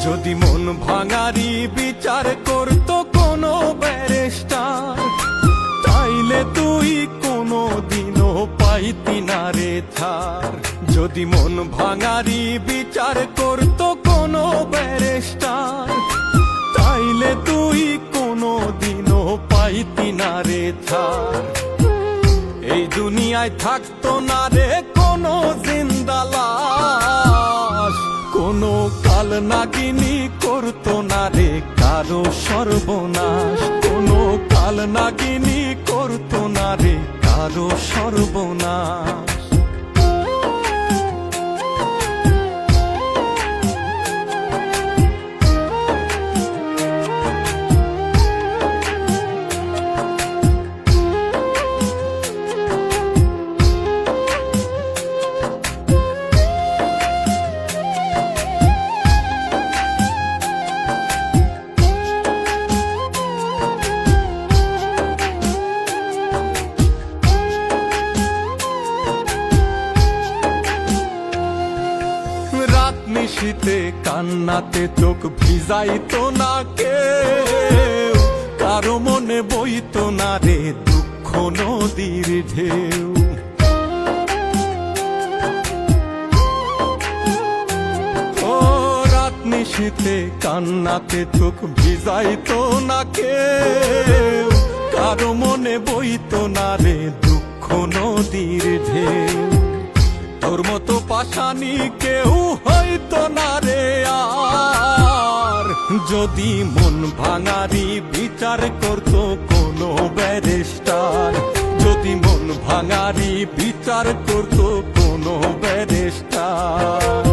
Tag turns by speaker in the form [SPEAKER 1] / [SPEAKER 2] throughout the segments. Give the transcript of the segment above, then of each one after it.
[SPEAKER 1] যদি মন ভাঙারি বিচার করতো কোনো ব্যারিস্টার, তাইলে তুই কোনো দিনও পাইতি না রে ছাড়। যদি মন ভাঙারি বিচার করতো কোনো ব্যারিস্টার, তাইলে তুই কোনো দিনও পাইতি না রে ছাড়। এই দুনিয়ায় থাকতো না রে কোনো জিন্দা লাশ, কোনো কাল নাগিনী করতো না রে কারো সর্বনাশ, কোনো কাল নাগিনী করতো না রে কারো সর্বনাশ। নিশীতে কান্নাতে চোখ ভিজাইতো না কেউ, কারো মনে বইতো না রে দুঃখ নদীর ঢেউ। ও রাত নিশীতে কান্নাতে চোখ ভিজাইতো না কেউ, কারো মনে বইতো না রে দুঃখ নদীর ঢেউ। তোর মতো পাশানি কেউ হইতো না রে আর, যদি মন ভাঙারি বিচার করতো কোনো ব্যারিস্টার, যদি মন ভাঙারি বিচার করতো কোনো ব্যারিস্টার।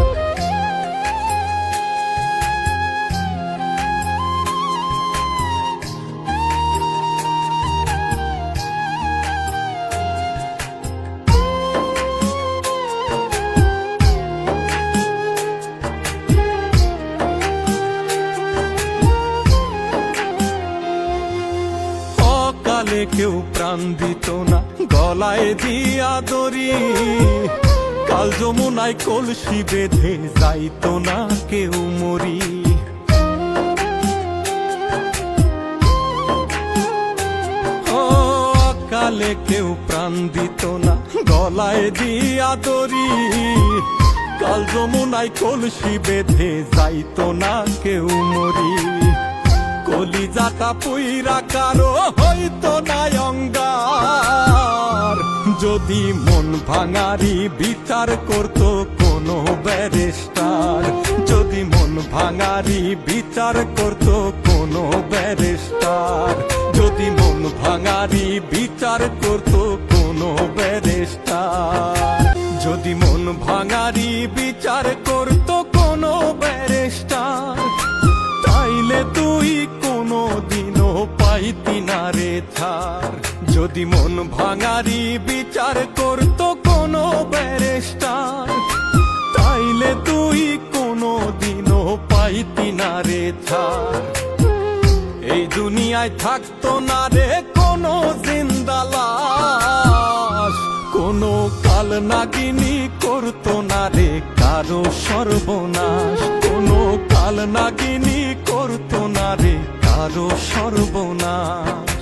[SPEAKER 1] কেউ প্রাণ দিত না গলায় দিয়া দড়ি, কাল যমুনায় কলসি বেঁধে যাইতো না কেউ মরি। কালে কেউ প্রাণ দিত না গলায় দিয়া দড়ি, কাল যমুনায় কলসি বেঁধে যাইতো না কেউ মরি। কলিজাটা পুইরা কারো হইতো না অঙ্গার, যদি মন ভাঙারি বিচার করতো কোনো ব্যারিস্টার, যদি মন ভাঙারি বিচার করতো কোনো ব্যারিস্টার, যদি মন ভাঙারি বিচার করতো কোনো ব্যারিস্টার, যদি মন ভাঙারি বিচার করতো কোনো ব্যারিস্টার, তাইলে তুই কোনো দিনও পাইতি না রে ছাড়। যদি মন ভাঙারি বিচার করতো কোনো ব্যারিস্টার, তাইলে তুই কোনো দিনও পাইতি না রে ছাড়। এই দুনিয়ায় থাকতো না রে কোনো জিন্দা লাশ, কোনো কাল নাগিনী করতো না রে কারো সর্বনাশ, কোনো কাল নাগিনী করতো না রে কারো সর্বনাশ।